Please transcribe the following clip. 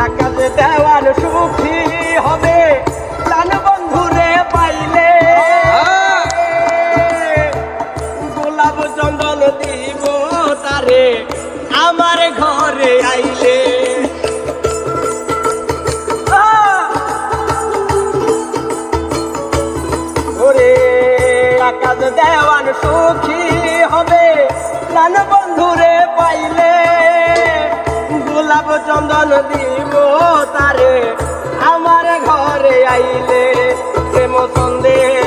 আকাশ দেওয়ার সুখী হবে প্রাণ বন্ধুরে পাইলে, গোলাপ চন্দন দিব তারে আমার ঘরে আইলে। ওরে আকাশ দেওয়ার সুখী হবে প্রাণ বন্ধুরে পাইলে, গোলাপ চন্দন দিব তারে আমার ঘরে আইলে। প্রেম সন্দেহ